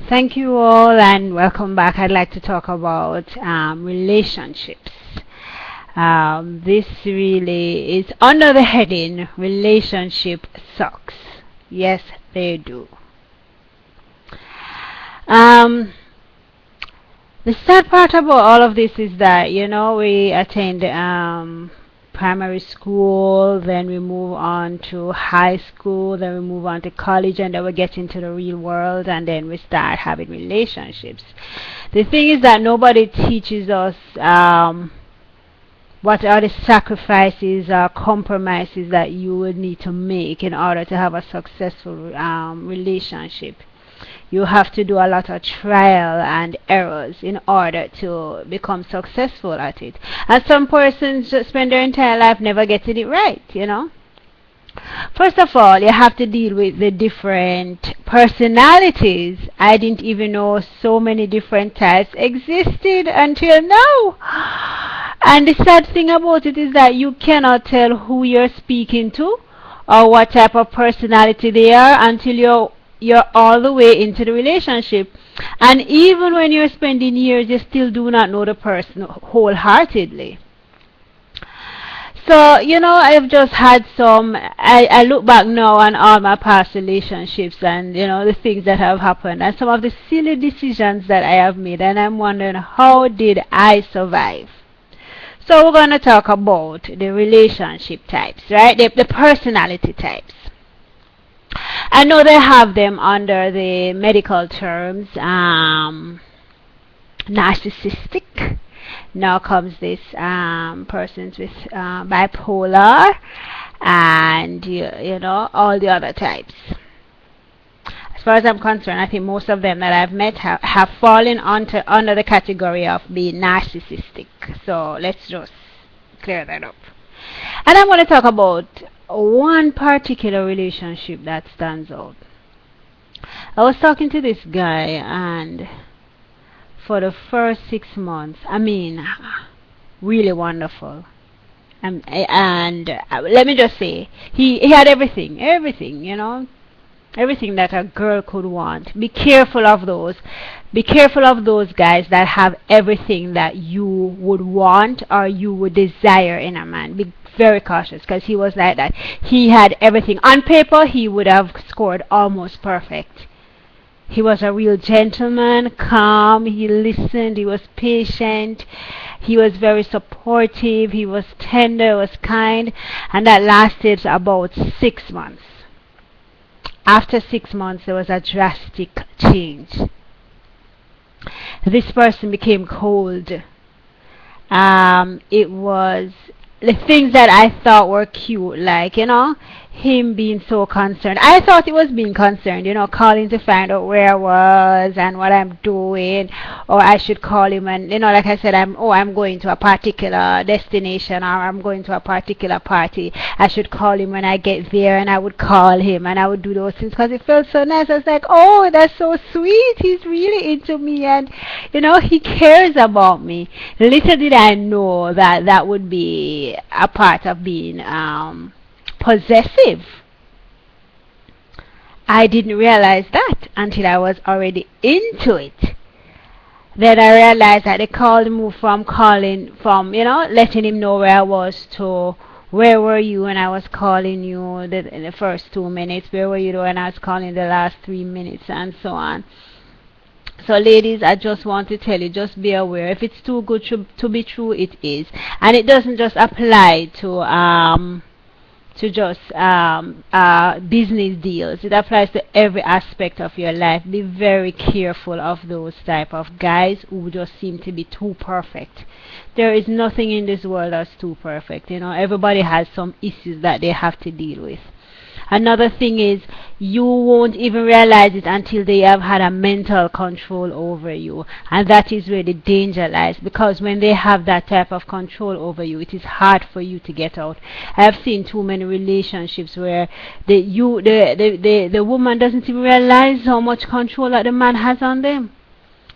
Thank you all and welcome back. I'd like to talk about relationships. This really is under the heading Relationship Sucks. Yes, they do. Um, the sad part about all of this is that, we attend primary school, then we move on to high school, then we move on to college, and then we get into the real world, and then we start having relationships. The thing is that nobody teaches us what are the sacrifices or compromises that you would need to make in order to have a successful relationship. You have to do a lot of trial and errors in order to become successful at it. And some persons just spend their entire life never getting it right. First of all, you have to deal with the different personalities. I didn't even know so many different types existed until now. And the sad thing about it is that you cannot tell who you're speaking to or what type of personality they are until you're all the way into the relationship. And even when you're spending years, you still do not know the person wholeheartedly. So, I've just had I look back now on all my past relationships and, the things that have happened and some of the silly decisions that I have made, and I'm wondering, how did I survive? So we're going to talk about the relationship types, right? The personality types. I know they have them under the medical terms, narcissistic. Now comes this persons with bipolar and all the other types. As far as I'm concerned, I think most of them that I've met have fallen under the category of being narcissistic. So let's just clear that up. And I'm going to talk about one particular relationship that stands out. I was talking to this guy, and for the first 6 months, really wonderful. And let me just say, he had everything, everything that a girl could want. Be careful of those. Be careful of those guys that have everything that you would want or you would desire in a man. Be very cautious, because he was like that. He had everything. On paper, he would have scored almost perfect. He was a real gentleman, calm, he listened, he was patient, he was very supportive, he was tender, was kind, and that lasted about 6 months. After 6 months, there was a drastic change. This person became cold. It was the things that I thought were cute, like, him being so concerned. I thought he was being concerned, calling to find out where I was and what I'm doing, or I should call him and, like I said, I'm going to a particular destination, or I'm going to a particular party. I should call him when I get there, and I would call him and I would do those things because it felt so nice. I was like, oh, that's so sweet. He's really into me, and, he cares about me. Little did I know that that would be a part of being possessive. I didn't realize that until I was already into it. Then I realized that the call moved from letting him know where I was to where were you when I was calling you in the first 2 minutes, where were you when I was calling the last 3 minutes, and so on. So ladies, I just want to tell you, just be aware. If it's too good to be true, it is. And it doesn't just apply to just business deals. It applies to every aspect of your life. Be very careful of those type of guys who just seem to be too perfect. There is nothing in this world that's too perfect. Everybody has some issues that they have to deal with. Another thing is, you won't even realize it until they have had a mental control over you. And that is where the danger lies, because when they have that type of control over you, it is hard for you to get out. I have seen too many relationships where the woman doesn't even realize how much control that the man has on them.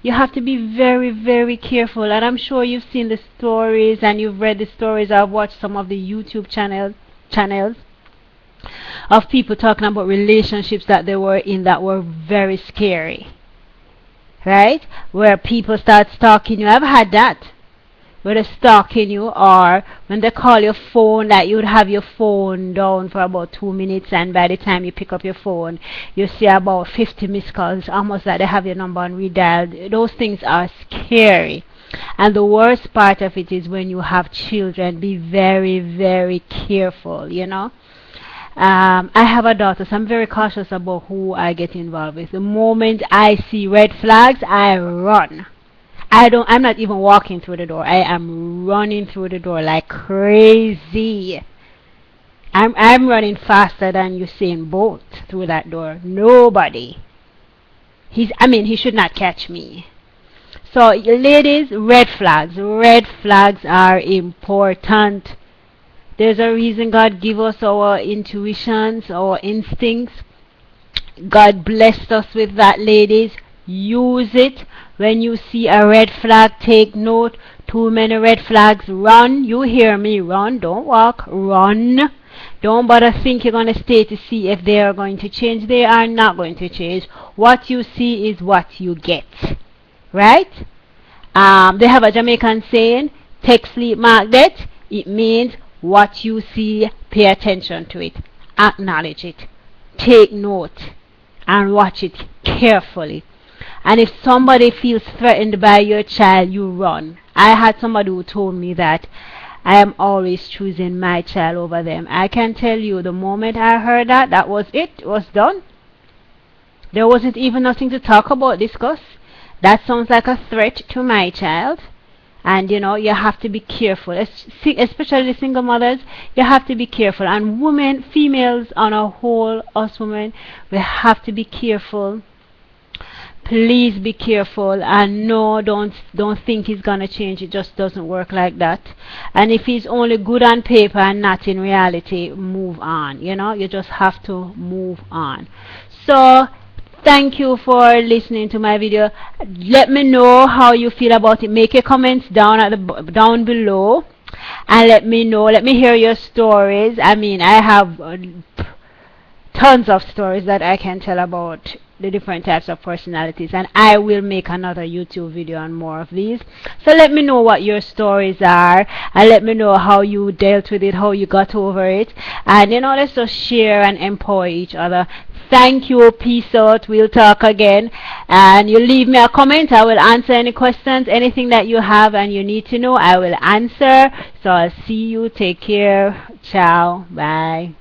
You have to be very, very careful. And I'm sure you've seen the stories and you've read the stories. I've watched some of the YouTube channels of people talking about relationships that they were in that were very scary. right? Where people start stalking you. I've had that. Where they're stalking you, or when they call your phone, that you would have your phone down for about 2 minutes, and by the time you pick up your phone, you see about 50 missed calls, almost like they have your number on redial. Those things are scary. And the worst part of it is when you have children, be very, very careful, you know. I have a daughter, so I'm very cautious about who I get involved with. The moment I see red flags, I run. I'm not even walking through the door. I am running through the door like crazy. I'm running faster than Usain Bolt through that door. Nobody. He should not catch me. So, ladies, red flags. Red flags are important. There's a reason God give us our intuitions, our instincts. God blessed us with that, ladies. Use it. When you see a red flag, take note. Too many red flags, run. You hear me, run. Don't walk, run. Don't bother think you're going to stay to see if they are going to change. They are not going to change. What you see is what you get. Right? They have a Jamaican saying, take sleep, mark that. It means what you see, pay attention to it. Acknowledge it. Take note. And watch it carefully. And if somebody feels threatened by your child, you run. I had somebody who told me that I am always choosing my child over them. I can tell you, the moment I heard that, that was it. It was done. There wasn't even nothing to talk about, discuss. That sounds like a threat to my child. And you know, you have to be careful, especially single mothers. You have to be careful. And women, females on a whole, us women, we have to be careful. Please be careful. And no, don't think he's gonna change. It just doesn't work like that. And if he's only good on paper and not in reality, move on. You know, you just have to move on. So thank you for listening to my video. Let me know how you feel about it. Make your comments down below, and let me know. Let me hear your stories. I have tons of stories that I can tell about the different types of personalities, and I will make another YouTube video on more of these. So let me know what your stories are, and let me know how you dealt with it, how you got over it, and you know, let's just share and empower each other. Thank you. Peace out. We'll talk again. And you leave me a comment. I will answer any questions, anything that you have and you need to know, I will answer. So I'll see you. Take care. Ciao. Bye.